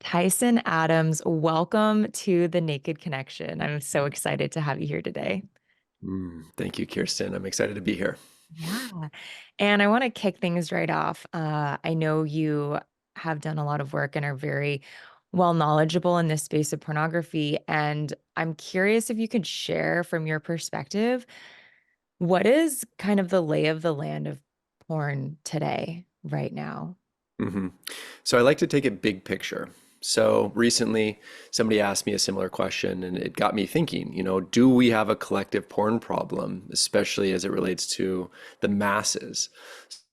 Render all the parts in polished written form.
Tyson Adams, welcome to the Naked Connection. I'm so excited to have you here today. Thank you, Kirsten. I'm excited to be here. Yeah. And I want to kick things right off. I know you have done a lot of work and are very well knowledgeable in this space of pornography. And I'm curious if you could share from your perspective, what is kind of the lay of the land of porn today, right now? hmm So I like to take it big picture. So recently, somebody asked me a similar question, and it got me thinking, do we have a collective porn problem, especially as it relates to the masses?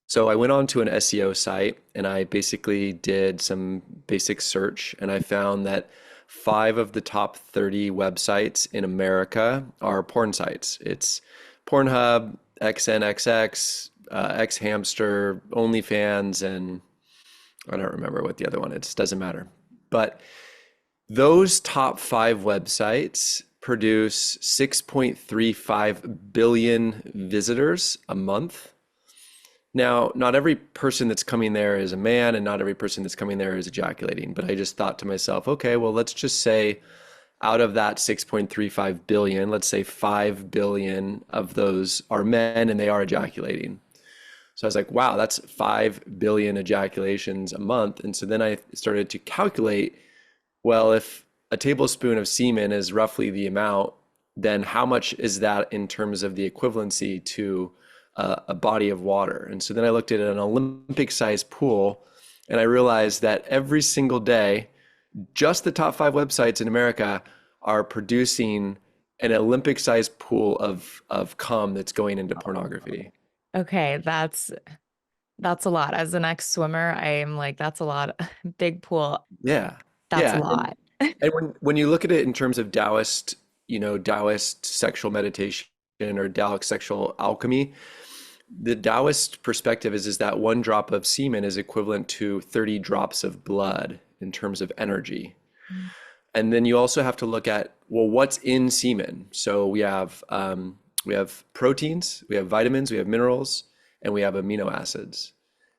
So I went on to an SEO site and I basically did some basic search, and I found that five of the top 30 websites in America are porn sites. It's Pornhub, XNXX, X Hamster, OnlyFans, and I don't remember what the other one is. Doesn't matter. But those top five websites produce 6.35 billion visitors a month. Now, not every person that's coming there is a man, and not every person that's coming there is ejaculating. But I just thought to myself, okay, well, let's just say out of that 6.35 billion, let's say 5 billion of those are men and they are ejaculating. So I was like, wow, that's 5 billion ejaculations a month. And so then I started to calculate, well, if a tablespoon of semen is roughly the amount, then how much is that in terms of the equivalency to a body of water? And so then I looked at an Olympic-sized pool, and I realized that every single day, just the top five websites in America are producing an Olympic-sized pool of cum that's going into pornography. Okay, that's a lot. As an ex-swimmer, I am like, that's a lot. Big pool. Yeah. That's a Yeah. lot. And when you look at it in terms of Taoist, Taoist sexual meditation or Taoist sexual alchemy, the Taoist perspective is that one drop of semen is equivalent to 30 drops of blood in terms of energy. And then you also have to look at, well, what's in semen? So we have proteins, we have vitamins, we have minerals, and we have amino acids.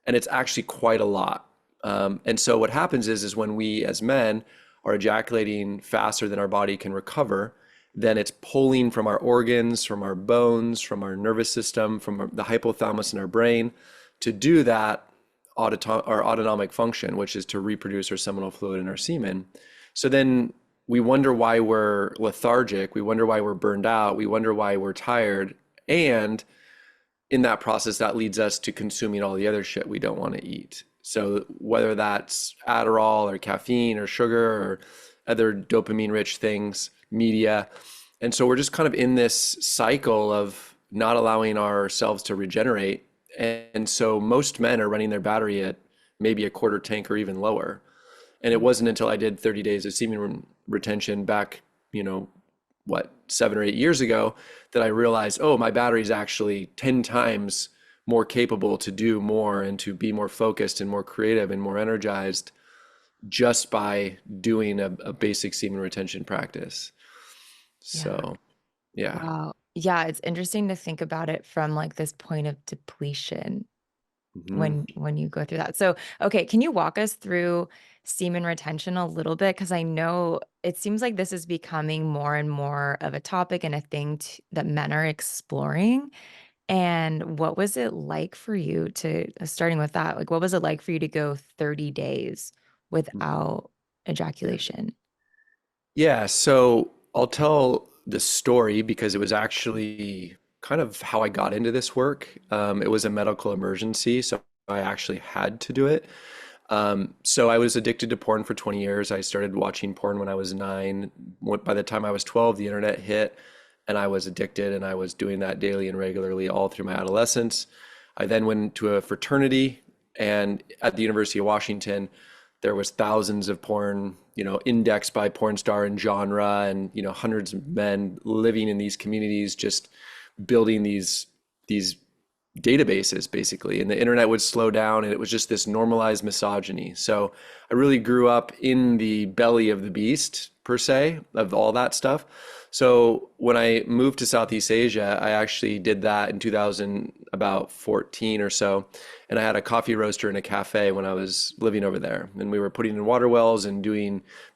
And it's actually quite a lot. And so what happens is when we as men are ejaculating faster than our body can recover, then it's pulling from our organs, from our bones, from our nervous system, from the hypothalamus in our brain to do that our autonomic function, which is to reproduce our seminal fluid in our semen. So then we wonder why we're lethargic, we wonder why we're burned out, we wonder why we're tired, and in that process, that leads us to consuming all the other shit we don't want to eat. So whether that's Adderall or caffeine or sugar or other dopamine-rich things, media. And so we're just kind of in this cycle of not allowing ourselves to regenerate. And so most men are running their battery at maybe a quarter tank or even lower. And it wasn't until I did 30 days of semen retention back, what, 7 or 8 years ago, that I realized, oh, my battery is actually 10 times more capable to do more and to be more focused and more creative and more energized just by doing a basic semen retention practice. Yeah. So, yeah. Wow. Yeah, it's interesting to think about it from like this point of depletion hmm when you go through that. So, okay, can you walk us through semen retention a little bit? Because I know it seems like this is becoming more and more of a topic and a thing that men are exploring. And what was it like for you to, starting with that, like what was it like for you to go 30 days without ejaculation? Yeah, so I'll tell the story because it was actually kind of how I got into this work. It was a medical emergency, so I actually had to do it. So I was addicted to porn for 20 years. I started watching porn when I was 9. By the time I was 12, the internet hit, and I was addicted, and I was doing that daily and regularly all through my adolescence. I then went to a fraternity, and at the University of Washington, there was thousands of porn, indexed by porn star and genre, and hundreds of men living in these communities, just building these databases basically, and the internet would slow down, and it was just this normalized misogyny. So I really grew up in the belly of the beast per se of all that stuff. So when I moved to Southeast Asia, I actually did that in 2000, about 14 or so. And I had a coffee roaster in a cafe when I was living over there. And we were putting in water wells and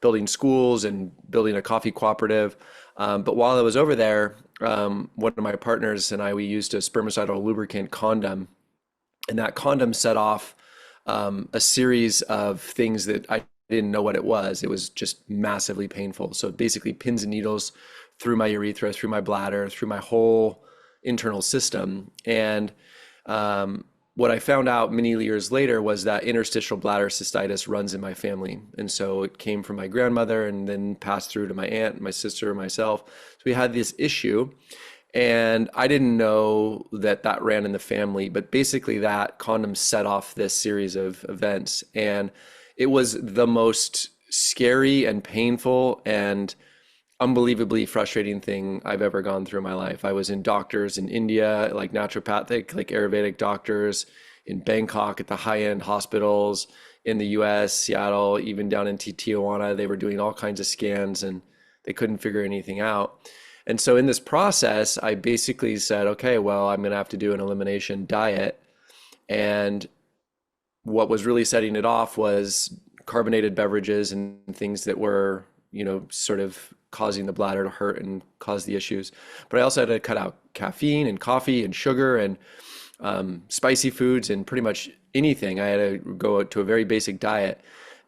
building schools and building a coffee cooperative. But while I was over there, one of my partners and I, we used a spermicidal lubricant condom, and that condom set off a series of things that I didn't know what it was. It was just massively painful. So basically, pins and needles through my urethra, through my bladder, through my whole internal system. And what I found out many years later was that interstitial bladder cystitis runs in my family. And so it came from my grandmother and then passed through to my aunt, my sister, myself. So we had this issue. And I didn't know that that ran in the family, but basically that condom set off this series of events. And it was the most scary and painful and unbelievably frustrating thing I've ever gone through in my life. I was in doctors in India, like naturopathic, like Ayurvedic doctors, in Bangkok at the high-end hospitals, in the US, Seattle, even down in Tijuana. They were doing all kinds of scans and they couldn't figure anything out. And so in this process, I basically said, okay, well, I'm going to have to do an elimination diet. And what was really setting it off was carbonated beverages and things that were, sort of causing the bladder to hurt and cause the issues. But I also had to cut out caffeine and coffee and sugar and spicy foods and pretty much anything. I had to go to a very basic diet.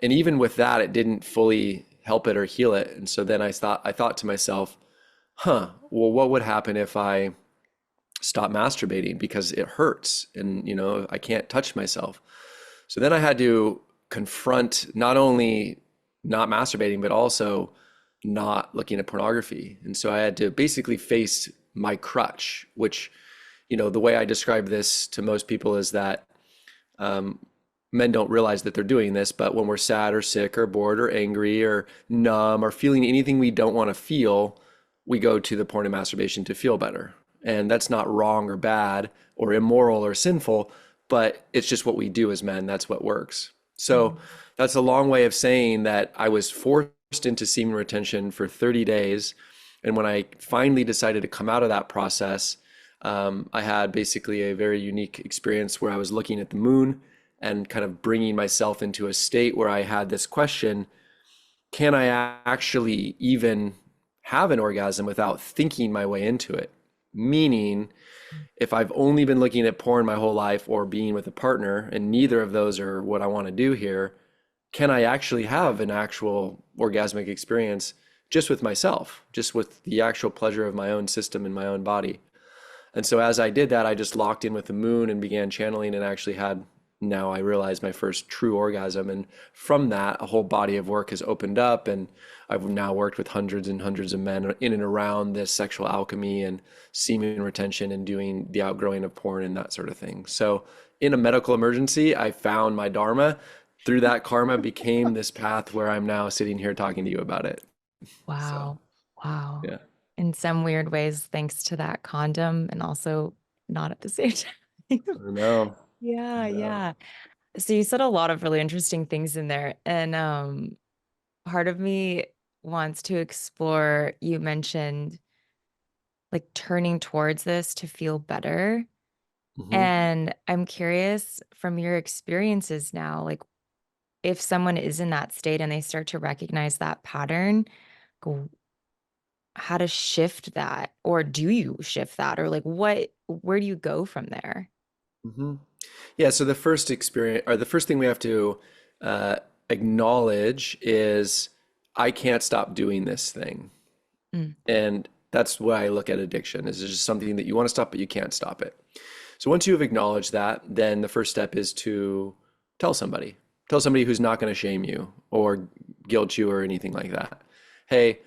And even with that, it didn't fully help it or heal it. And so then I thought to myself, well, what would happen if I stop masturbating because it hurts and, I can't touch myself. So then I had to confront not only not masturbating, but also not looking at pornography. And so I had to basically face my crutch, which, the way I describe this to most people is that men don't realize that they're doing this, but when we're sad or sick or bored or angry or numb or feeling anything we don't want to feel, we go to the porn and masturbation to feel better. And that's not wrong or bad or immoral or sinful, but it's just what we do as men. That's what works. So that's a long way of saying that I was forced into semen retention for 30 days. And when I finally decided to come out of that process, I had basically a very unique experience where I was looking at the moon and kind of bringing myself into a state where I had this question, can I actually even have an orgasm without thinking my way into it? Meaning, if I've only been looking at porn my whole life or being with a partner, and neither of those are what I want to do here, can I actually have an actual orgasmic experience just with myself, just with the actual pleasure of my own system and my own body? And so as I did that, I just locked in with the moon and began channeling and actually had, now I realized, my first true orgasm. And from that, a whole body of work has opened up. And I've now worked with hundreds and hundreds of men in and around this sexual alchemy and semen retention and doing the outgrowing of porn and that sort of thing. So in a medical emergency, I found my dharma. Through that karma became this path where I'm now sitting here talking to you about it. So, Wow. Wow. yeah. In some weird ways, thanks to that condom and also not at the same time. I know. I Yeah, know. yeah. So you said a lot of really interesting things in there. And part of me wants to explore, you mentioned like turning towards this to feel better. Hmm. And I'm curious from your experiences now, like if someone is in that state and they start to recognize that pattern, go- how to shift that, or do you shift that, or like where do you go from there? Hmm. Yeah, so the first experience, or the first thing we have to uh, acknowledge is I can't stop doing this thing. Mm, And that's why I look at addiction, is it's just something that you want to stop, but you can't stop it. So once you have acknowledged that, then the first step is to tell somebody. Tell somebody who's not going to shame you or guilt you or anything like that. Hey,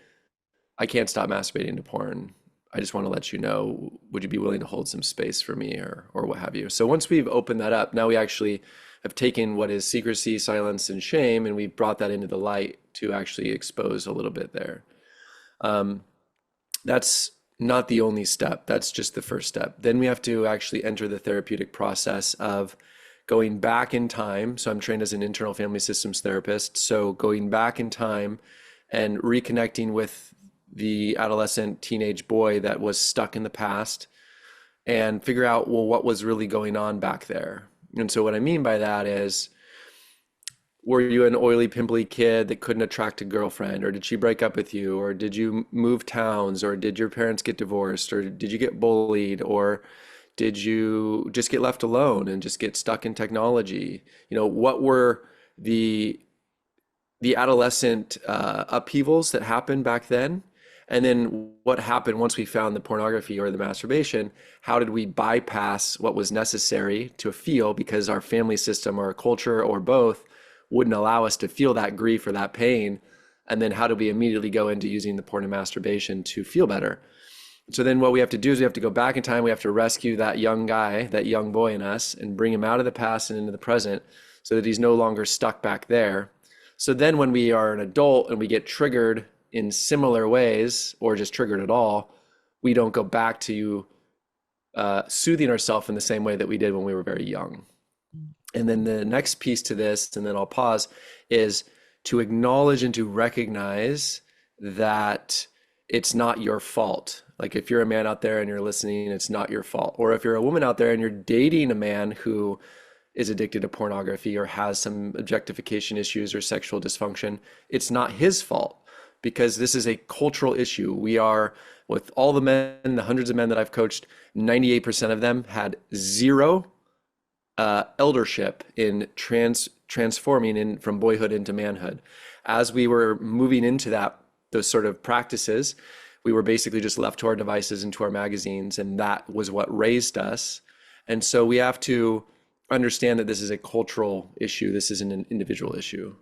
I can't stop masturbating to porn. I just want to let you know, would you be willing to hold some space for me or what have you? So once we've opened that up, now we actually have taken what is secrecy, silence, and shame, and we've brought that into the light to actually expose a little bit there. Um, that's not the only step. That's just the first step. Then we have to actually enter the therapeutic process of going back in time. So I'm trained as an internal family systems therapist. So going back in time and reconnecting with the adolescent teenage boy that was stuck in the past and figure out, well, what was really going on back there. And so what I mean by that is, were you an oily, pimply kid that couldn't attract a girlfriend, or did she break up with you, or did you move towns, or did your parents get divorced, or did you get bullied, or did you just get left alone and just get stuck in technology? What were the adolescent upheavals that happened back then? And then what happened once we found the pornography or the masturbation? How did we bypass what was necessary to feel because our family system or our culture or both wouldn't allow us to feel that grief or that pain? And then how do we immediately go into using the porn and masturbation to feel better? So then what we have to do is we have to go back in time. We have to rescue that young guy, that young boy in us, and bring him out of the past and into the present so that he's no longer stuck back there. So then when we are an adult and we get triggered in similar ways or just triggered at all, we don't go back to soothing ourselves in the same way that we did when we were very young. And then the next piece to this, and then I'll pause, is to acknowledge and to recognize that it's not your fault. Like if you're a man out there and you're listening, it's not your fault. Or if you're a woman out there and you're dating a man who is addicted to pornography or has some objectification issues or sexual dysfunction, it's not his fault, because this is a cultural issue. We are, with all the men, the hundreds of men that I've coached, 98% of them had zero eldership in transforming in from boyhood into manhood. As we were moving into those sort of practices, we were basically just left to our devices and to our magazines, and that was what raised us. And so we have to understand that this is a cultural issue. This isn't an individual issue.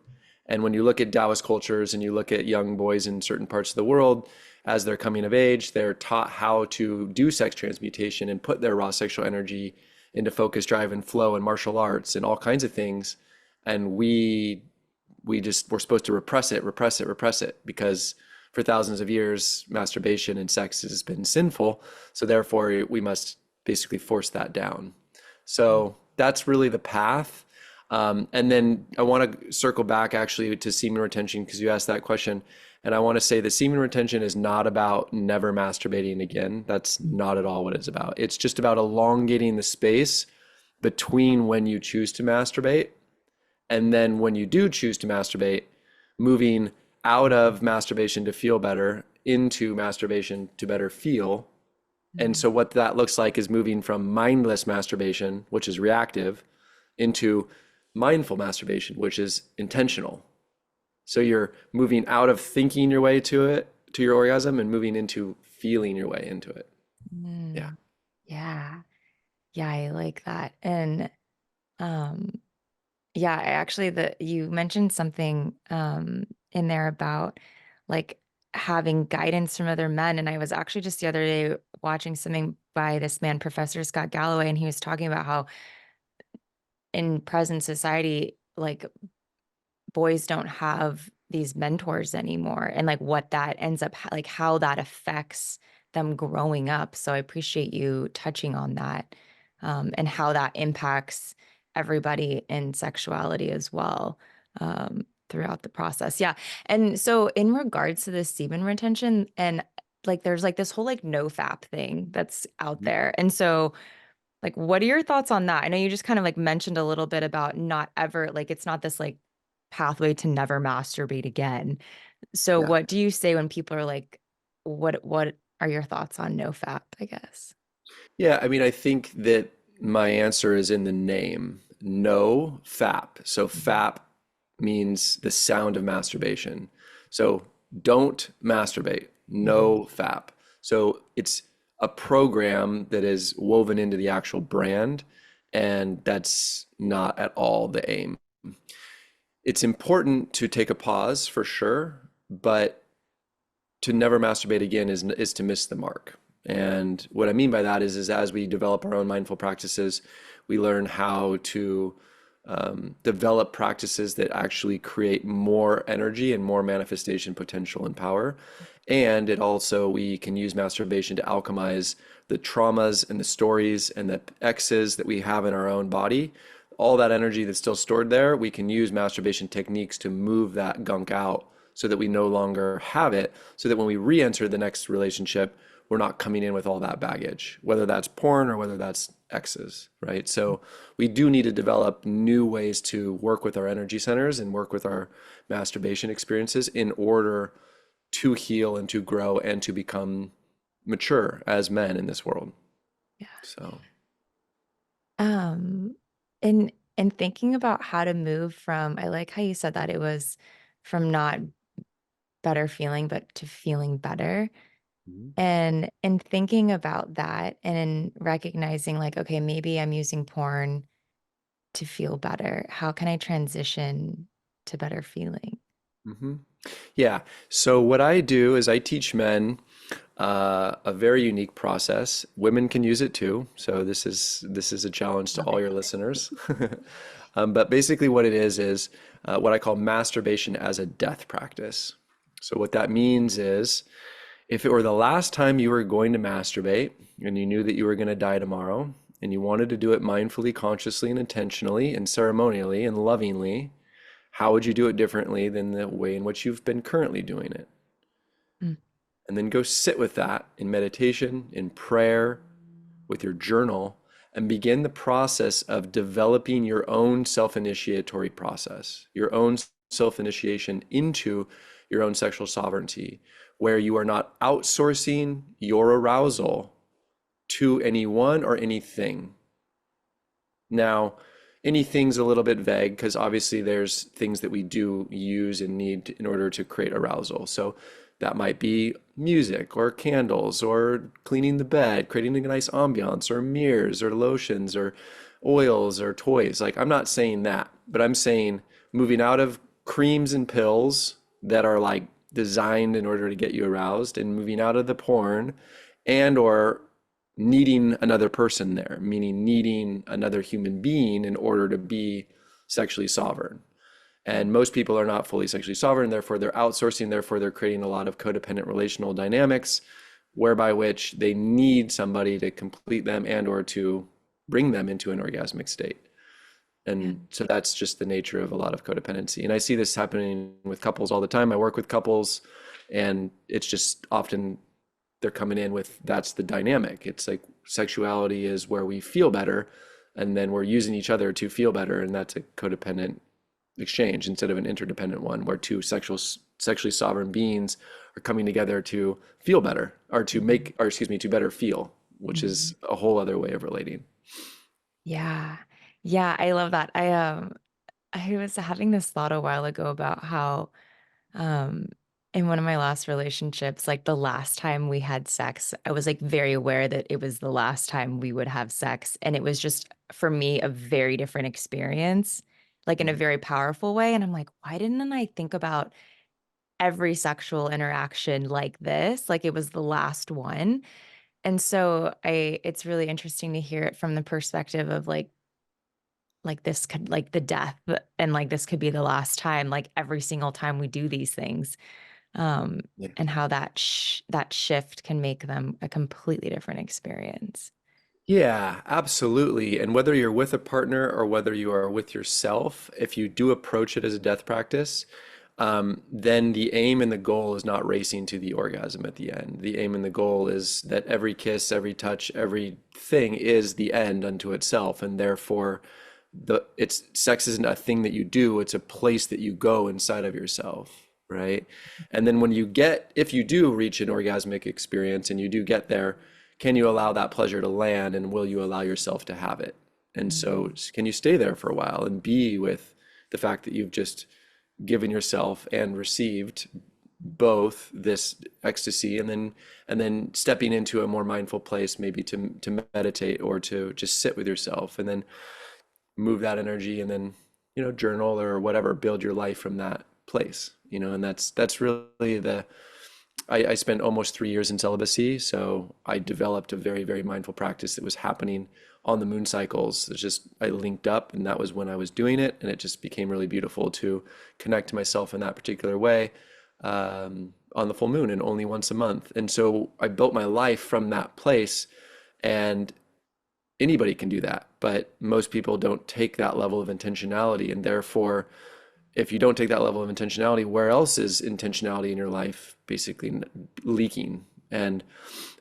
And when you look at Taoist cultures and you look at young boys in certain parts of the world, as they're coming of age, they're taught how to do sex transmutation and put their raw sexual energy into focus, drive, and flow and martial arts and all kinds of things. And we're supposed to repress it because for thousands of years, masturbation and sex has been sinful. So therefore, we must basically force that down. So that's really the path. And then I want to circle back actually to semen retention, because you asked that question. And I want to say that semen retention is not about never masturbating again. That's not at all what it's about. It's just about elongating the space between when you choose to masturbate and then when you do choose to masturbate, moving out of masturbation to feel better into masturbation to better feel. And so what that looks like is moving from mindless masturbation, which is reactive, into mindful masturbation, which is intentional. So you're moving out of thinking your way to your orgasm, and moving into feeling your way into it. Yeah. Mm, yeah. Yeah, I like that. And um yeah, I actually you mentioned something in there about like having guidance from other men. And I was actually just the other day watching something by this man, Professor Scott Galloway, and he was talking about how in present society, like boys don't have these mentors anymore, and like what that ends up like how that affects them growing up. So I appreciate you touching on that, and how that impacts everybody in sexuality as well, throughout the process. Yeah. And so in regards to this semen retention, and like there's like this whole like no fap thing that's out there. And so like, what are your thoughts on that? I know you just kind of like mentioned a little bit about not ever, like, it's not this like pathway to never masturbate again. So, Yeah. what do you say when people are like, what are your thoughts on no fap, I guess? Yeah. I mean, I think that my answer is in the name, no fap. So fap means the sound of masturbation. So don't masturbate, Mhm. no fap. So it's a program that is woven into the actual brand, and that's not at all the aim. It's important to take a pause for sure, but to never masturbate again is to miss the mark. And what I mean by that is as we develop our own mindful practices, we learn how to develop practices that actually create more energy and more manifestation potential and power. And it also, we can use masturbation to alchemize the traumas and the stories and the X's that we have in our own body. All that energy that's still stored there, we can use masturbation techniques to move that gunk out so that we no longer have it, so that when we re-enter the next relationship, we're not coming in with all that baggage, whether that's porn or whether that's exes, right? So we do need to develop new ways to work with our energy centers and work with our masturbation experiences in order to heal and to grow and to become mature as men in this world. Yeah. So, Um, and thinking about how to move from, I like how you said that it was from not better feeling, but to feeling better. mhm, And thinking about that and recognizing like, okay, maybe I'm using porn to feel better. How can I transition to better feeling? mhm. Yeah. So what I do is I teach men a very unique process. Women can use it too. So this is a challenge to Love all it. your listeners. But basically, what it is what I call masturbation as a death practice. So what that means is, if it were the last time you were going to masturbate and you knew that you were going to die tomorrow, and you wanted to do it mindfully, consciously, and intentionally, and ceremonially, and lovingly, how would you do it differently than the way in which you've been currently doing it? Mm, And then go sit with that in meditation, in prayer, with your journal, and begin the process of developing your own self initiatory process, your own self initiation into your own sexual sovereignty, where you are not outsourcing your arousal to anyone or anything. Now, anything's a little bit vague because obviously there's things that we do use and need in order to create arousal. So that might be music or candles or cleaning the bed, creating a nice ambiance or mirrors or lotions or oils or toys. Like, I'm not saying that, but I'm saying moving out of creams and pills that are like designed in order to get you aroused and moving out of the porn and or needing another person there, meaning needing another human being in order to be sexually sovereign. mm, And most people are not fully sexually sovereign, therefore they're outsourcing, therefore they're creating a lot of codependent relational dynamics whereby which they need somebody to complete them and or to bring them into an orgasmic state. yeah. And so that's just the nature of a lot of codependency. And I see this happening with couples all the time. I work with couples, and it's just often they're coming in with that's the dynamic. It's like sexuality is where we feel better, and then we're using each other to feel better, and that's a codependent exchange instead of an interdependent one where two sexually sovereign beings are coming together to feel better or to Mhm, make or excuse me to better feel, which mhm. is a whole other way of relating. Yeah. Yeah, I love that. I was having this thought a while ago about how Um, in one of my last relationships, like the last time we had sex, I was like very aware that it was the last time we would have sex. And it was just for me a very different experience, like in a Mhm. very powerful way. And I'm like, why didn't I think about every sexual interaction like this? Like it was the last one. And so it's really interesting to hear it from the perspective of like this could like the death and like this could be the last time, like every single time we do these things um, Yeah. and how that shift can make them a completely different experience. Yeah, absolutely. And whether you're with a partner or whether you are with yourself, if you do approach it as a death practice, then the aim and the goal is not racing to the orgasm at the end. The aim and the goal is that every kiss, every touch, everything is the end unto itself, and therefore, the it's sex isn't a thing that you do; it's a place that you go inside of yourself, right? And then when you get, if you do reach an orgasmic experience and you do get there, can you allow that pleasure to land, and will you allow yourself to have it? And so, Mhm. can you stay there for a while and be with the fact that you've just given yourself and received both this ecstasy, and then stepping into a more mindful place, maybe to meditate or to just sit with yourself, and then move that energy, and then journal or whatever, build your life from that place. And that's really I spent almost 3 years in celibacy, so I developed a very, very mindful practice that was happening on the moon cycles. It's just I linked up, and that was when I was doing it, and it just became really beautiful to connect to myself in that particular way on the full moon, and only once a month. And so I built my life from that place, and anybody can do that, but most people don't take that level of intentionality, and therefore if you don't take that level of intentionality, where else is intentionality in your life basically leaking? And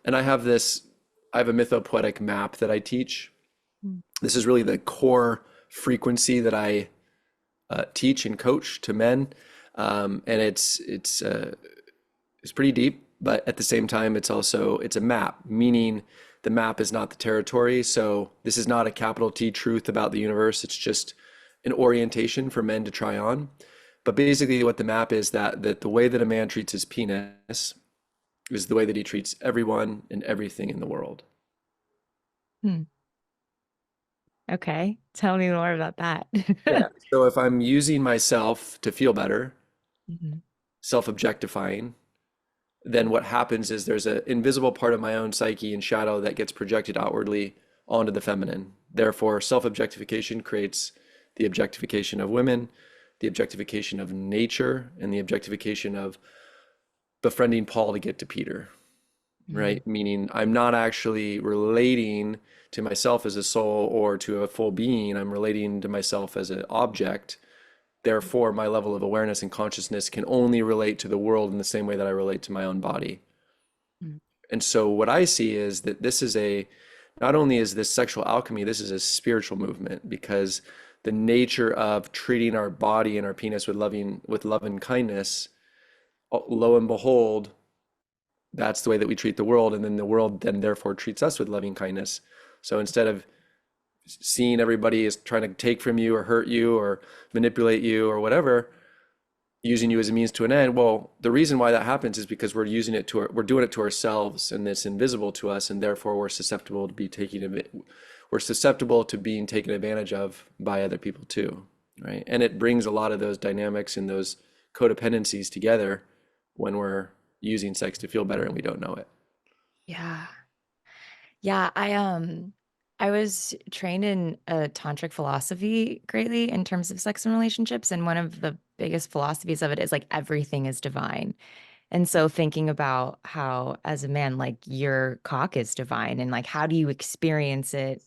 I have this, I have a mythopoetic map that I teach. Mm. This is really the core frequency that I teach and coach to men, and it's pretty deep, but at the same time, it's a map, meaning the map is not the territory. So this is not a capital T truth about the universe. It's just an orientation for men to try on. But basically, what the map is that the way that a man treats his penis is the way that he treats everyone and everything in the world. Hmm. Okay. Tell me more about that. Yeah. So if I'm using myself to feel better, Mhm. self-objectifying, then what happens is there's an invisible part of my own psyche and shadow that gets projected outwardly onto the feminine. Therefore, self-objectification creates the objectification of women, the objectification of nature, and the objectification of befriending Paul to get to Peter, Mm. right? Meaning I'm not actually relating to myself as a soul or to a full being. I'm relating to myself as an object. Therefore, my level of awareness and consciousness can only relate to the world in the same way that I relate to my own body. Mm. And so what I see is that this is not only is this sexual alchemy, this is a spiritual movement because the nature of treating our body and our penis with love and kindness, lo and behold, that's the way that we treat the world, and then the world then therefore treats us with loving kindness. So instead of seeing everybody as trying to take from you or hurt you or manipulate you or whatever, using you as a means to an end. Well, the reason why that happens is because we're doing it to ourselves, and it's invisible to us, and therefore we're susceptible to being taken advantage of by other people too, right? And it brings a lot of those dynamics and those codependencies together when we're using sex to feel better and we don't know it. Yeah. Yeah, I was trained in a tantric philosophy greatly in terms of sex and relationships, and one of the biggest philosophies of it is like everything is divine. And so thinking about how as a man like your cock is divine and like how do you experience it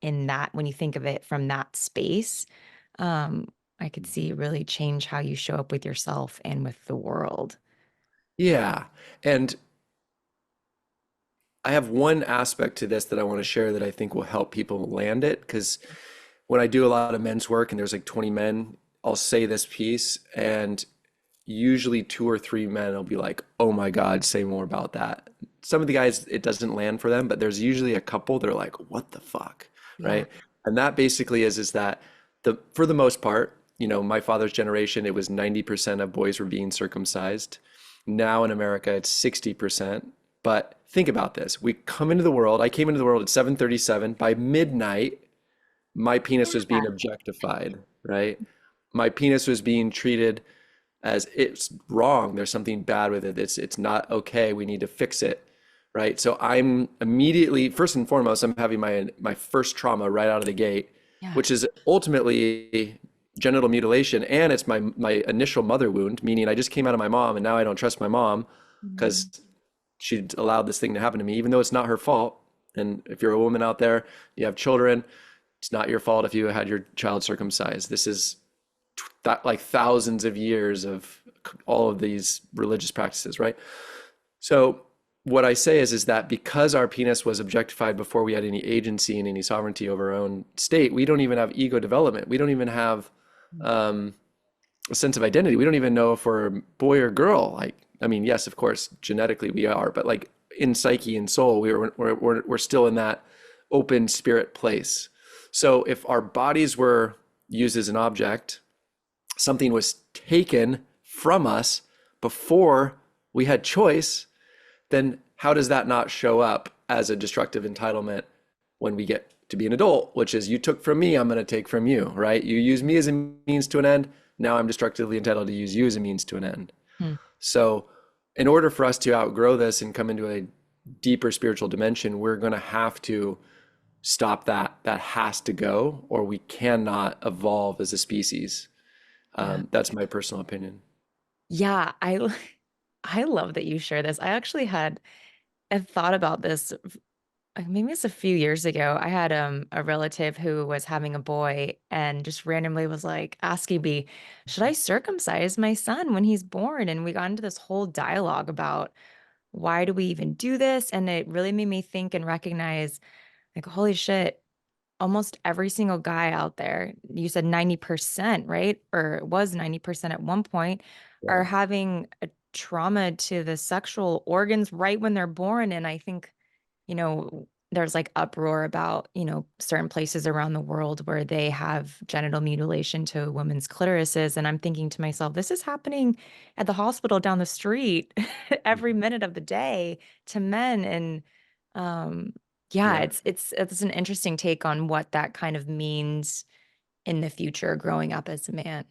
in that when you think of it from that space, um I could see it really change how you show up with yourself and with the world. Yeah. And I have one aspect to this that I want to share that I think will help people land it. Because when I do a lot of men's work and there's like 20 men, I'll say this piece, and usually two or three men will be like, oh my God, say more about that. Some of the guys, it doesn't land for them, but there's usually a couple that are like, what the fuck? Yeah. Right. And that basically is that for the most part, my father's generation, it was 90% of boys were being circumcised. Now in America, it's 60%. But think about this. I came into the world at 7:37. By midnight, my penis was being objectified, right? My penis was being treated as it's wrong. There's something bad with it. It's not okay. We need to fix it, right? So I'm immediately, first and foremost, I'm having my first trauma right out of the gate, Yeah. which is ultimately genital mutilation, and it's my initial mother wound, meaning I just came out of my mom, and now I don't trust my mom Mm. because she allowed this thing to happen to me, even though it's not her fault. And if you're a woman out there, you have children, it's not your fault if you had your child circumcised. This is like thousands of years of all of these religious practices, right? So what I say is that because our penis was objectified before we had any agency and any sovereignty over our own state, we don't even have ego development. We don't even have um, a sense of identity. We don't even know if we're a boy or girl. Like, I mean, yes, of course, genetically we are, but like in psyche and soul, we're still in that open spirit place. So if our bodies were used as an object, something was taken from us before we had choice, then how does that not show up as a destructive entitlement when we get to be an adult, which is you took from me, I'm going to take from you, right? You use me as a means to an end. Now I'm destructively entitled to use you as a means to an end. Hmm. So, in order for us to outgrow this and come into a deeper spiritual dimension, we're going to have to stop that. That has to go, or we cannot evolve as a species. Yeah. That's my personal opinion. Yeah, I love that you share this. I actually had thought about this maybe it's a few years ago. I had a relative who was having a boy and just randomly was like asking me, should I circumcise my son when he's born? And we got into this whole dialogue about why do we even do this? And it really made me think and recognize, like, holy shit, almost every single guy out there, you said 90%, right? Or it was 90% at one point, are Yeah. having a trauma to the sexual organs right when they're born. And I think, there's like uproar about, certain places around the world where they have genital mutilation to women's clitorises. And I'm thinking to myself, this is happening at the hospital down the street every Mhm. minute of the day to men. And yeah, Yeah. it's an interesting take on what that kind of means in the future growing up as a man.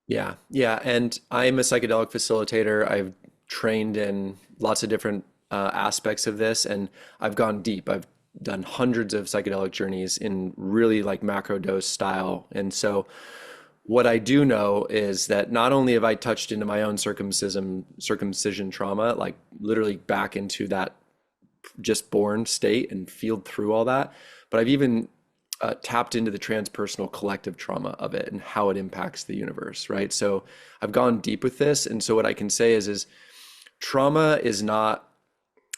Yeah. Yeah. And I'm a psychedelic facilitator. I've trained in lots of different aspects of this, and I've gone deep. I've done hundreds of psychedelic journeys in really like macro dose style. And so what I do know is that not only have I touched into my own circumcision trauma, like literally back into that just born state and feeled through all that, but I've even tapped into the transpersonal collective trauma of it and how it impacts the universe, right? So I've gone deep with this, and so what I can say is trauma is not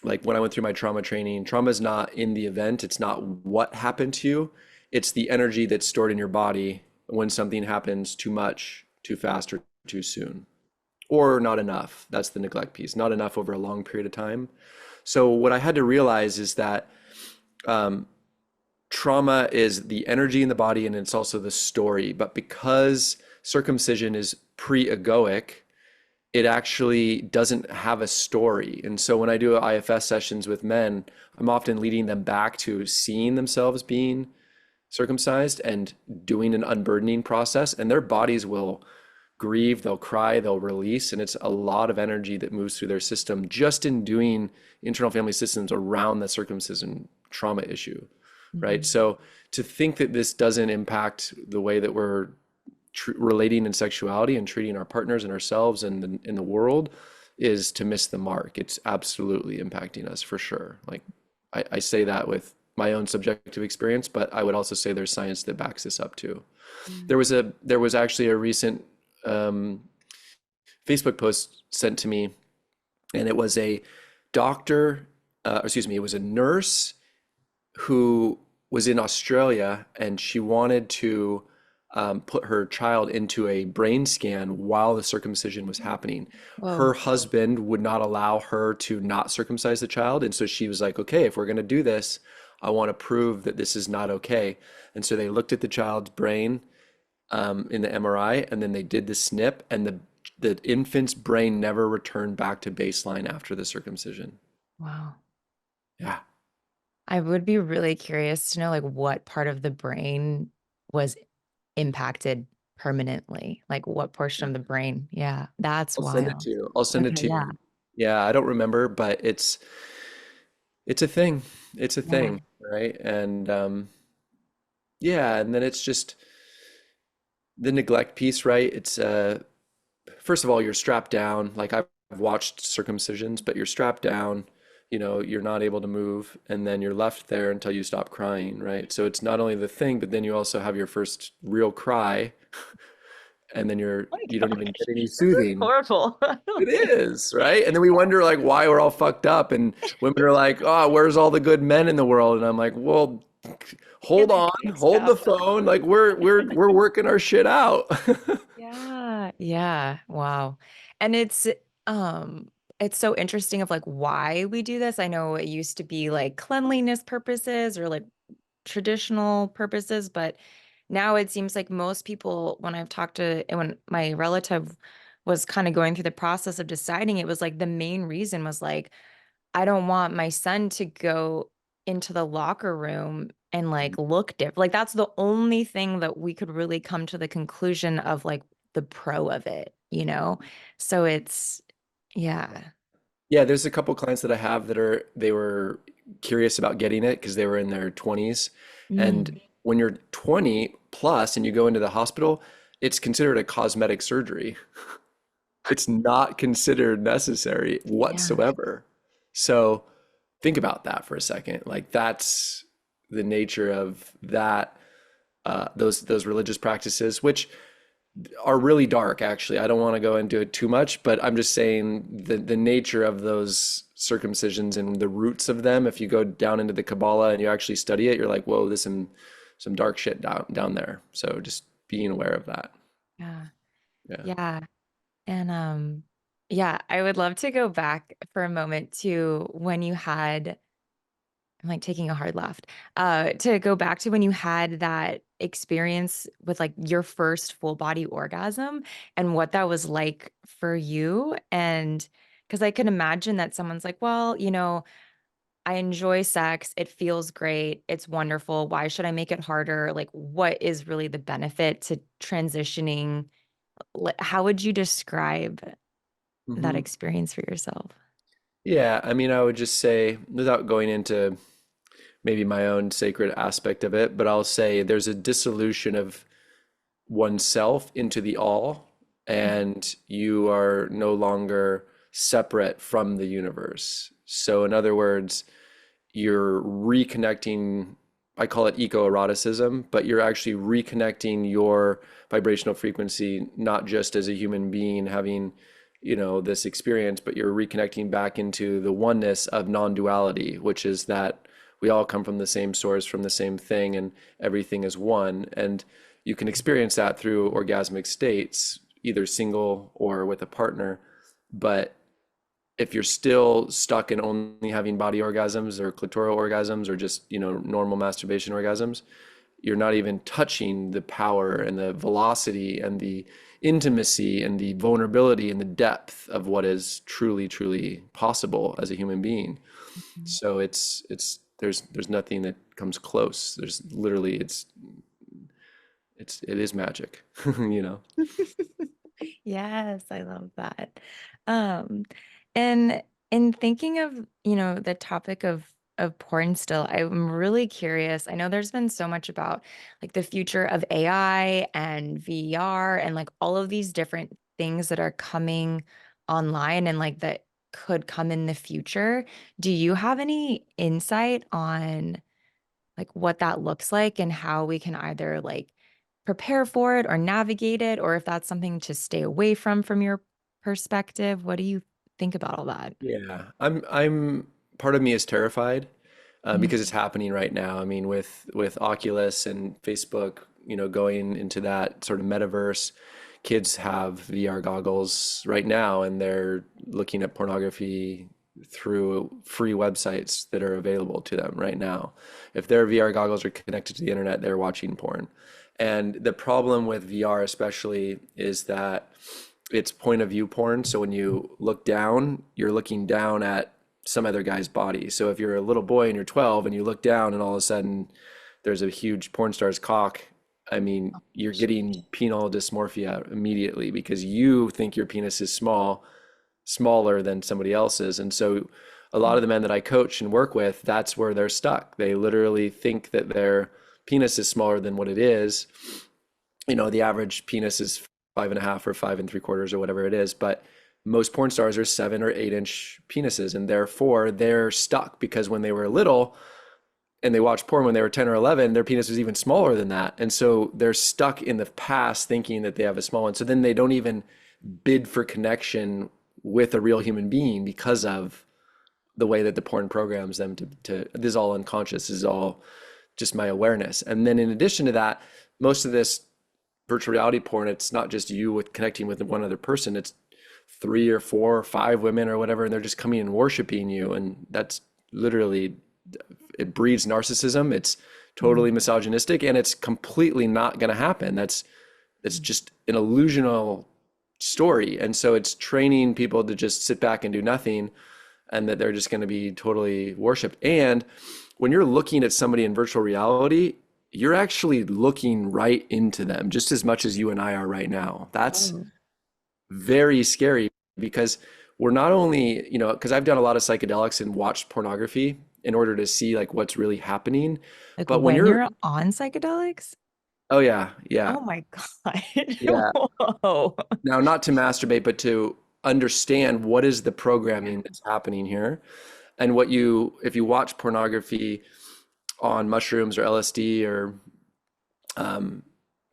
like when I went through my trauma training. Trauma is not in the event. It's not what happened to you. It's the energy that's stored in your body when something happens too much, too fast, or too soon, or not enough. That's the neglect piece. Not enough over a long period of time. So what I had to realize is that um, trauma is the energy in the body and it's also the story. But because circumcision is pre-egoic, it actually doesn't have a story. And so when I do IFS sessions with men, I'm often leading them back to seeing themselves being circumcised and doing an unburdening process, and their bodies will grieve, they'll cry, they'll release, and it's a lot of energy that moves through their system just in doing internal family systems around the circumcision trauma issue, right? Mhm. So to think that this doesn't impact the way that we're relating in sexuality and treating our partners and ourselves and in the world is to miss the mark. It's absolutely impacting us for sure. Like I say that with my own subjective experience, but I would also say there's science that backs this up too. Mm. There was actually a recent um, Facebook post sent to me, and it was a doctor, excuse me, it was a nurse who was in Australia, and she wanted to put her child into a brain scan while the circumcision was happening. Her Whoa. husband would not allow her to not circumcise the child, and so she was like, "Okay, if we're going to do this, I want to prove that this is not okay." And so they looked at the child's brain in the MRI, and then they did the snip, and the infant's brain never returned back to baseline after the circumcision. Wow. Yeah. I would be really curious to know like what part of the brain was impacted permanently. Like what portion of the brain? Yeah, that's I'll send it wild. to you. I'll send it Okay, to yeah. you. Yeah, I don't remember, but it's a thing. It's a Yeah. thing, right? And yeah, and then it's just the neglect piece, right? It's first of all, you're strapped down. Like I've watched circumcisions, but you're strapped down, you're not able to move, and then you're left there until you stop crying, right? So it's not only the thing, but then you also have your first real cry, and then Oh my you don't even gosh. get any This is soothing. horrible. I It don't think is, right? And then we wonder like why we're all fucked up, and women are like, "Oh, where's all the good men in the world?" And I'm like, "Well, get hold the on, good hold the stuff. phone. Like we're working our shit out." Yeah. Yeah. Wow. And um it's so interesting of like why we do this. I know it used to be like cleanliness purposes or like traditional purposes, but now it seems like most people, when I've talked to, when my relative was kind of going through the process of deciding, it was like the main reason was like, I don't want my son to go into the locker room and like look different. Like that's the only thing that we could really come to the conclusion of like the pro of it? So yeah. Yeah, there's a couple clients that I have that they were curious about getting it because they were in their 20s. And Mm, when you're 20 plus and you go into the hospital, it's considered a cosmetic surgery. It's not considered necessary yeah. whatsoever. So think about that for a second. Like that's the nature of that, those religious practices, which are really dark, actually. I don't want to go into it too much, but I'm just saying the nature of those circumcisions and the roots of them, if you go down into the Kabbalah and you actually study it, you're like, whoa, there's some dark shit down there. So just being aware of that. Yeah. Yeah. Yeah. And yeah, I would love to go back for a moment to when you had, I'm like taking a hard left. To go back to when you had that experience with like your first full body orgasm and what that was like for you. And because I can imagine that someone's like, well, I enjoy sex. It feels great. It's wonderful. Why should I make it harder? Like, what is really the benefit to transitioning? How would you describe that Hmm. experience for yourself? Yeah, I mean, I would just say, without going into maybe my own sacred aspect of it, but I'll say there's a dissolution of oneself into the all, and you are no longer separate from the universe. So, in other words, you're reconnecting. I call it eco-eroticism, but you're actually reconnecting your vibrational frequency, not just as a human being having, this experience, but you're reconnecting back into the oneness of non-duality, which is that we all come from the same source, from the same thing, and everything is one. And you can experience that through orgasmic states, either single or with a partner. But if you're still stuck in only having body orgasms or clitoral orgasms or just, normal masturbation orgasms, you're not even touching the power and the velocity and the intimacy and the vulnerability and the depth of what is truly, truly possible as a human being. Mhm. So there's nothing that comes close. There's literally it is magic, you know. Yes, I love that. Um, and in thinking of, the topic of porn still, I'm really curious. I know there's been so much about like the future of AI and VR and like all of these different things that are coming online and like that could come in the future. Do you have any insight on like what that looks like and how we can either like prepare for it or navigate it, or if that's something to stay away from your perspective? What do you think about all that? Yeah, I'm part of me is terrified, Mhm. because it's happening right now. I mean, with Oculus and Facebook, going into that sort of metaverse, kids have VR goggles right now, and they're looking at pornography through free websites that are available to them right now. If their VR goggles are connected to the internet, they're watching porn. And the problem with VR especially is that it's point of view porn. So when you look down, you're looking down at some other guy's body. So if you're a little boy and you're 12 and you look down and all of a sudden there's a huge porn star's cock, I mean, you're getting penile dysmorphia immediately because you think your penis is smaller than somebody else's. And so a lot of the men that I coach and work with, that's where they're stuck. They literally think that their penis is smaller than what it is. The average penis is 5.5 or 5 3/4 or whatever it is, but most porn stars are 7 or 8 inch penises, and therefore they're stuck because when they were little and they watched porn when they were 10 or 11, their penis was even smaller than that. And so they're stuck in the past thinking that they have a small one. So then they don't even bid for connection with a real human being because of the way that the porn programs them to this is all unconscious, this is all just my awareness. And then in addition to that, most of this virtual reality porn, it's not just you with connecting with one other person. It's 3 or 4 or 5 women or whatever, and they're just coming and worshiping you. And that's literally, it breeds narcissism. It's Mhm. totally misogynistic, and it's completely not going to happen. It's just an illusional story. And so it's training people to just sit back and do nothing, and that they're just going to be totally worshiped. And when you're looking at somebody in virtual reality, you're actually looking right into them just as much as you and I are right now. That's Oh, very scary because we're not only, because I've done a lot of psychedelics and watched pornography in order to see like what's really happening. like But when when you're, you're on psychedelics? oh yeah, yeah, Oh my God. yeah. Whoa. Now, not to masturbate, but to understand what is the programming that's happening here. And what you, if you watch pornography on mushrooms or LSD or um,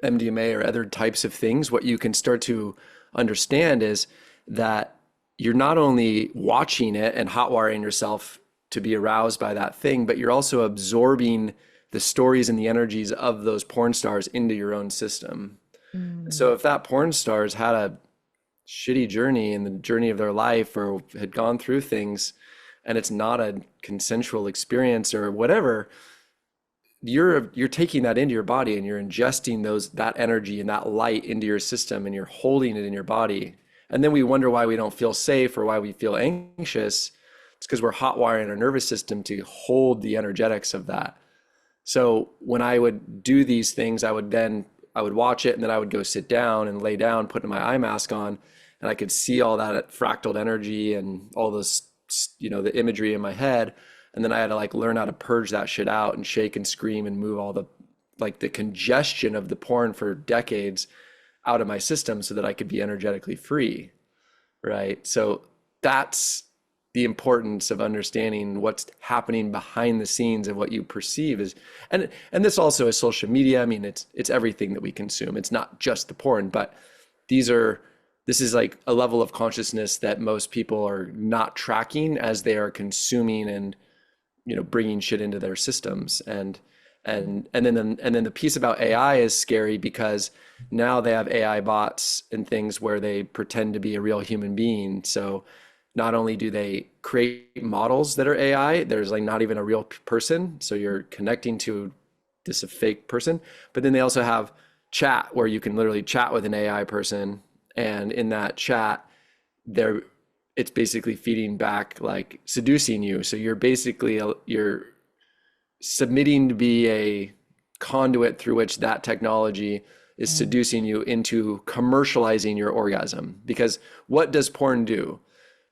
MDMA or other types of things, what you can start to understand is that you're not only watching it and hot wiring yourself to be aroused by that thing, but you're also absorbing the stories and the energies of those porn stars into your own system. So Mm, if that porn star's had a shitty journey in the journey of their life or had gone through things and it's not a consensual experience or whatever, you're taking that into your body and you're ingesting that energy and that light into your system and you're holding it in your body. And then we wonder why we don't feel safe or why we feel anxious. It's because we're hot wiring our nervous system to hold the energetics of that. So when I would do these things, I would watch it and then I would go sit down and lay down, putting my eye mask on, and I could see all that fractaled energy and all this, the imagery in my head. And then I had to like learn how to purge that shit out and shake and scream and move all the like the congestion of the porn for decades out of my system so that I could be energetically free. Right. So that's the importance of understanding what's happening behind the scenes of what you perceive is, and this also is social media. I mean, it's everything that we consume. It's not just the porn, but these are this is like a level of consciousness that most people are not tracking as they are consuming and bringing shit into their systems. And then the piece about AI is scary because now they have AI bots and things where they pretend to be a real human being. So not only do they create models that are AI, there's like not even a real person. So you're connecting to this a fake person, but then they also have chat where you can literally chat with an AI person. And in that chat, they're it's basically feeding back like seducing you. So you're basically you're submitting to be a conduit through which that technology is mm, seducing you into commercializing your orgasm. Because what does porn do?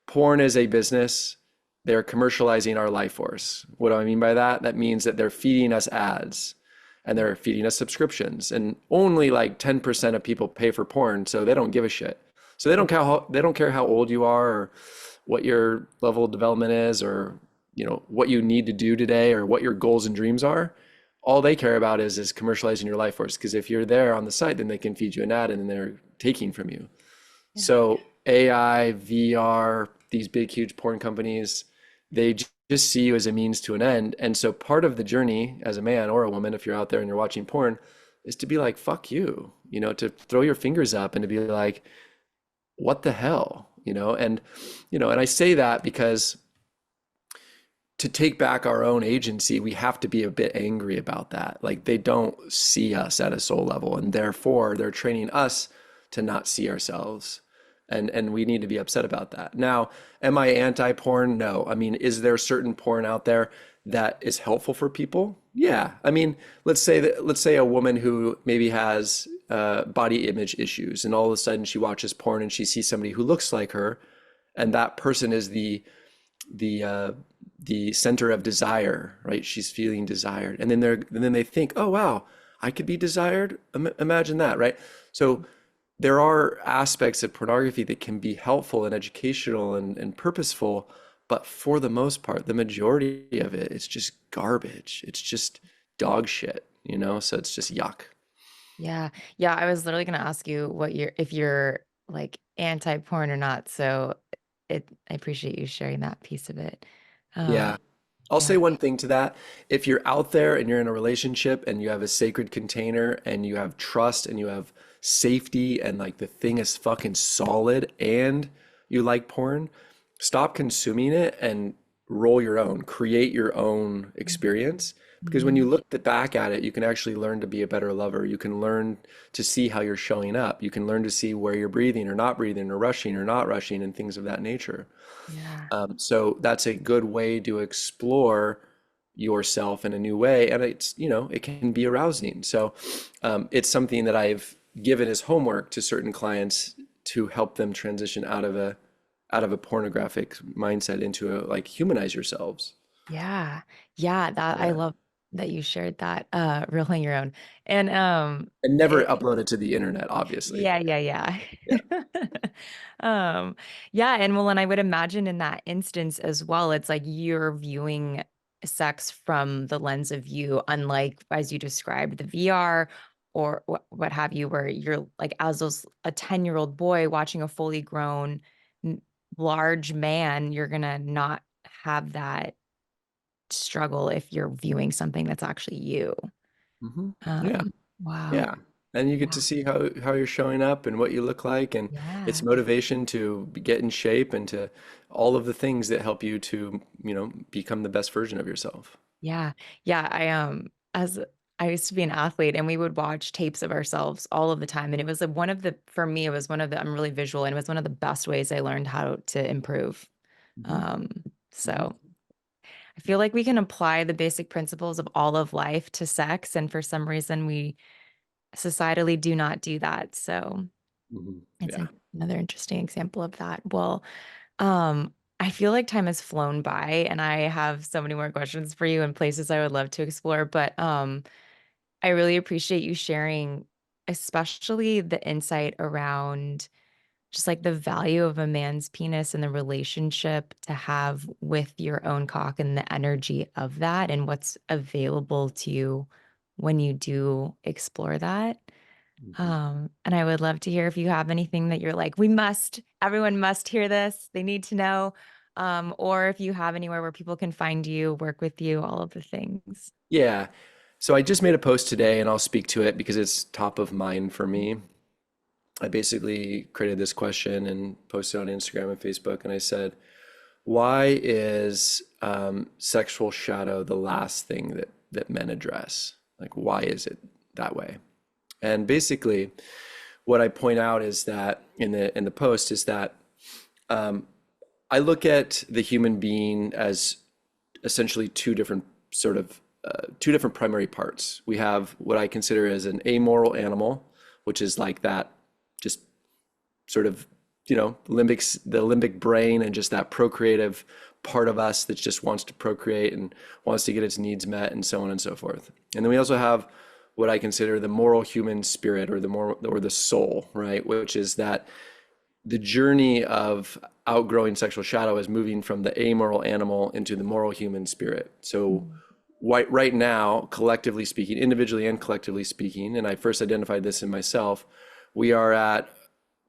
Porn is a business. They're commercializing our life force. What do I mean by that? That means that they're feeding us ads and they're feeding us subscriptions. And only like 10% of people pay for porn, so they don't give a shit. So they don't care how old you are or what your level of development is or what you need to do today or what your goals and dreams are. All they care about is commercializing your life force, because if you're there on the site, then they can feed you an ad and then they're taking from you. yeah. So AI, VR, these big, huge porn companies, they just see you as a means to an end. And so part of the journey as a man or a woman, if you're out there and you're watching porn, is to be like, fuck you, to throw your fingers up and to be like, what the hell, and I say that because to take back our own agency, we have to be a bit angry about that. Like they don't see us at a soul level, and therefore they're training us to not see ourselves. And we need to be upset about that. Now, am I anti-porn? No. I mean, is there certain porn out there that is helpful for people? Yeah. I mean, let's say a woman who maybe has body image issues, and all of a sudden she watches porn and she sees somebody who looks like her, and that person is the the center of desire, right? She's feeling desired, and then they think, oh wow, I could be desired. Imagine that, right? So there are aspects of pornography that can be helpful and educational and purposeful, but for the most part, the majority of it, it's just garbage. It's just dog shit. So it's just yuck. Yeah. Yeah, I was literally gonna ask you what you're if you're, like, anti-porn or not, so I appreciate you sharing that piece of it. Yeah. Um, I'll say yeah. one thing to that. If you're out there and you're in a relationship and you have a sacred container and you have trust and you have safety and like the thing is fucking solid and you like porn, stop consuming it and roll your own, create your own experience. Because when you Mhm. look back at it, you can actually learn to be a better lover. You can learn to see how you're showing up. You can learn to see where you're breathing or not breathing or rushing or not rushing and things of that nature. Yeah. So that's a good way to explore yourself in a new way, and it can be arousing. So it's something that I've given as homework to certain clients to help them transition out of a pornographic mindset into a like humanize yourselves. Yeah. Yeah, that I Yeah. love that you shared that, reeling your own. And And never upload it to the internet, obviously. yeah, yeah, yeah. Yeah. Um, yeah, and well, and I would imagine in that instance as well, it's like you're viewing sex from the lens of you, unlike as you described the VR or what have you, where you're like as those a 10-year-old boy watching a fully grown m- large man, you're gonna not have that struggle if you're viewing something that's actually you. Hmm. Yeah. Um, wow. Yeah. And you get to Yeah. see how you're showing up and what you look like, and it's Yeah. motivation to get in shape and to all of the things that help you to, become the best version of yourself. Yeah. Yeah, as I used to be an athlete and we would watch tapes of ourselves all of the time and it was one of the for me it was one of the I'm really visual and it was one of the best ways I learned how to improve. Hmm. Um Hmm. so I feel like we can apply the basic principles of all of life to sex and for some reason we societally do not do that. So Hmm. it's Yeah. another interesting example of that. Well, I feel like time has flown by and I have so many more questions for you and places I would love to explore, but I really appreciate you sharing especially the insight around just like the value of a man's penis and the relationship to have with your own cock and the energy of that and what's available to you when you do explore that. Hmm. And I would love to hear if you have anything that you're like, everyone must hear this. They need to know. Or if you have anywhere where people can find you, work with you, all of the things. Yeah. So I just made a post today and I'll speak to it because it's top of mind for me. I basically created this question and posted on Instagram and Facebook, and I said, why is sexual shadow the last thing that men address? Like, why is it that way? And basically, what I point out is that in the post is that I look at the human being as essentially two different primary parts. We have what I consider as an amoral animal, which is like that, just sort of, the limbic brain and just that procreative part of us that just wants to procreate and wants to get its needs met and so on and so forth. And then we also have what I consider the moral human spirit or the soul, right? Which is that the journey of outgrowing sexual shadow is moving from the amoral animal into the moral human spirit. So right now, collectively speaking, individually and collectively speaking, and I first identified this in myself, we are at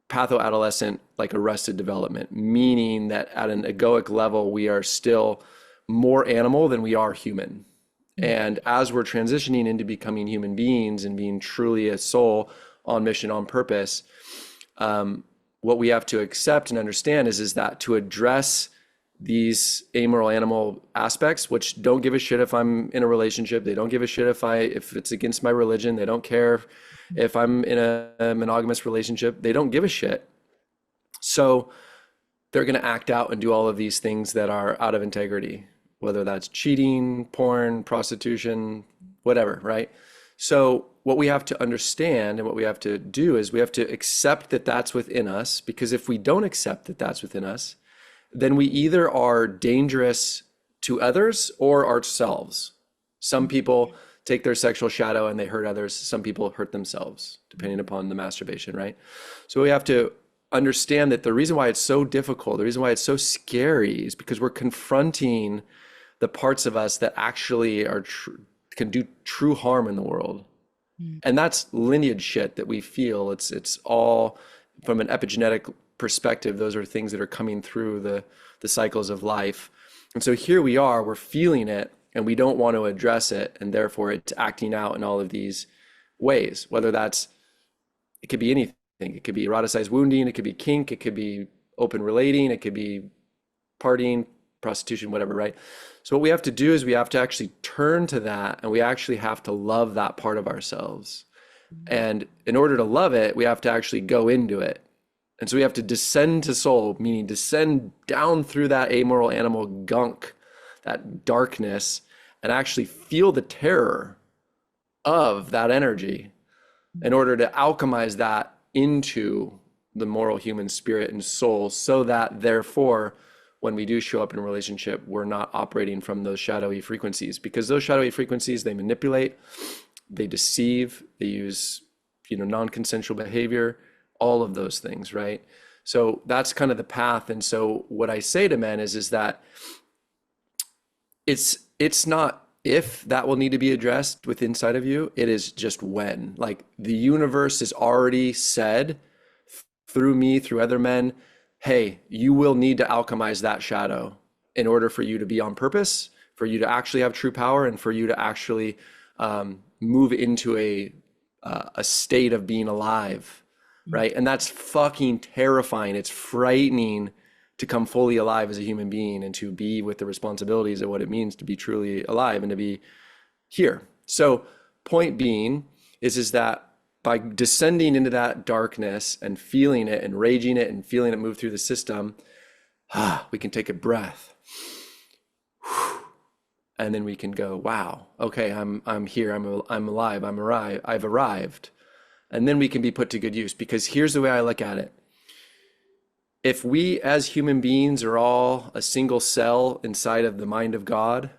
patho-adolescent, like arrested development, meaning that at an egoic level, we are still more animal than we are human. Mm, And as we're transitioning into becoming human beings and being truly a soul on mission, on purpose, what we have to accept and understand is that to address these amoral animal aspects, which don't give a shit if I'm in a relationship, they don't give a shit if it's against my religion, they don't care if I'm in a monogamous relationship, they don't give a shit. So they're going to act out and do all of these things that are out of integrity, whether that's cheating, porn, prostitution, whatever, right? So what we have to understand and what we have to do is we have to accept that that's within us, because if we don't accept that that's within us, then we either are dangerous to others or ourselves. Some people take their sexual shadow and they hurt others. Some people hurt themselves, depending upon the masturbation, right? So we have to understand that the reason why it's so difficult, the reason why it's so scary is because we're confronting the parts of us that actually can do true harm in the world. mm, And that's lineage shit that we feel. It's all from an epigenetic perspective. Those are things that are coming through the cycles of life. And so here we are, we're feeling it, and we don't want to address it, and therefore it's acting out in all of these ways. Whether that's it could be anything. It could be eroticized wounding. It could be kink. It could be open relating. It could be partying, prostitution, whatever, right? So what we have to do is we have to actually turn to that, and we actually have to love that part of ourselves. And in order to love it, we have to actually go into it. And so we have to descend to soul, meaning descend down through that amoral animal gunk, that darkness, and actually feel the terror of that energy in order to alchemize that into the moral human spirit and soul, so that therefore when we do show up in a relationship, we're not operating from those shadowy frequencies, because those shadowy frequencies, they manipulate, they deceive, they use, non-consensual behavior, all of those things, right? So that's kind of the path. And so what I say to men is that it's not if that will need to be addressed with inside of you, it is just when. Like the universe has already said through me, through other men, hey, you will need to alchemize that shadow in order for you to be on purpose, for you to actually have true power, and for you to actually move into a state of being alive, right? And that's fucking terrifying. It's frightening to come fully alive as a human being and to be with the responsibilities of what it means to be truly alive and to be here. So point being is that by descending into that darkness and feeling it and raging it and feeling it move through the system, we can take a breath. And then we can go, wow, okay, I'm here, I'm alive, I've arrived. And then we can be put to good use, because here's the way I look at it. If we as human beings are all a single cell inside of the mind of God,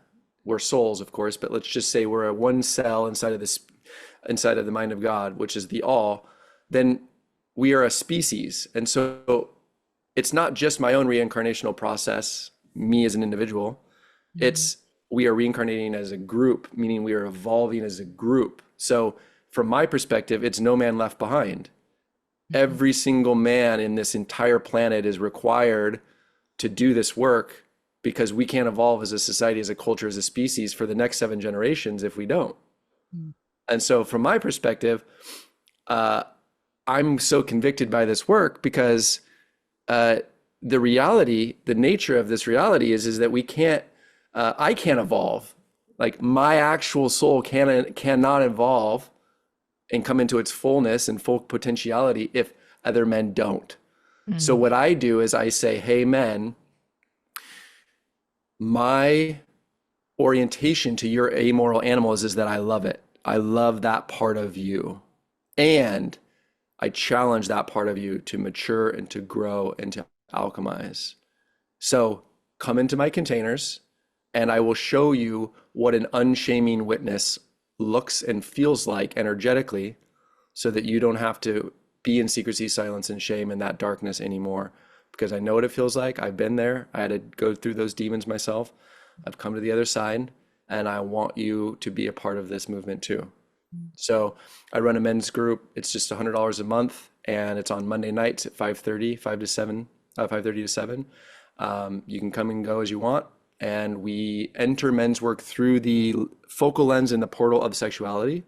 we're souls, of course, but let's just say we're a one cell inside of the mind of God, which is the all, then we are a species. And so it's not just my own reincarnational process, me as an individual. Mm-hmm. It's we are reincarnating as a group, meaning we are evolving as a group. So from my perspective, it's no man left behind. Every single man in this entire planet is required to do this work, because we can't evolve as a society, as a culture, as a species for the next 7 generations if we don't. Mm. And so from my perspective, I'm so convicted by this work because the reality, the nature of this reality is that we can't, I can't evolve. Like my actual soul cannot evolve and come into its fullness and full potentiality if other men don't. Mm-hmm. So what I do is I say, hey, men, my orientation to your amoral animals is that I love it. I love that part of you. And I challenge that part of you to mature and to grow and to alchemize. So come into my containers and I will show you what an unshaming witness looks and feels like energetically, so that you don't have to be in secrecy, silence, and shame and that darkness anymore. Because I know what it feels like. I've been there. I had to go through those demons myself. I've come to the other side, and I want you to be a part of this movement too. So I run a men's group. It's just $100 a month, and it's on Monday nights at 5:30 to 7. You can come and go as you want. And we enter men's work through the focal lens and the portal of sexuality.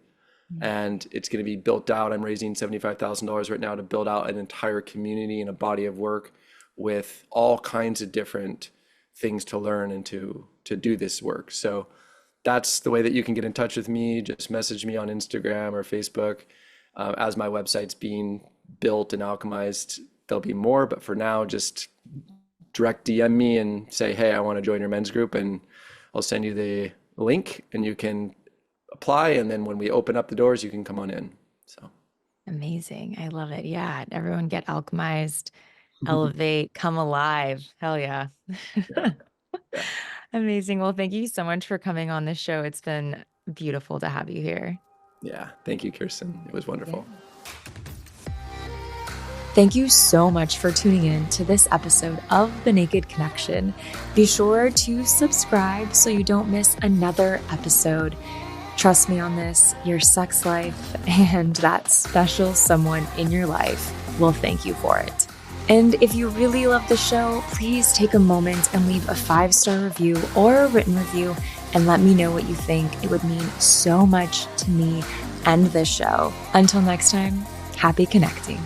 And it's going to be built out. I'm raising $75,000 right now to build out an entire community and a body of work with all kinds of different things to learn and to do this work. So that's the way that you can get in touch with me. Just message me on Instagram or Facebook. As my website's being built and alchemized, there'll be more. But for now, just direct DM me and say, hey, I want to join your men's group, and I'll send you the link and you can apply. And then when we open up the doors, you can come on in. So amazing. I love it. Yeah. Everyone get alchemized, elevate, come alive. Hell yeah. Yeah. Amazing. Well, thank you so much for coming on this show. It's been beautiful to have you here. Yeah. Thank you, Kirsten. It was wonderful. Yeah. Thank you so much for tuning in to this episode of The Naked Connection. Be sure to subscribe so you don't miss another episode. Trust me on this, your sex life and that special someone in your life will thank you for it. And if you really love the show, please take a moment and leave a 5-star review or a written review and let me know what you think. It would mean so much to me and this show. Until next time, happy connecting.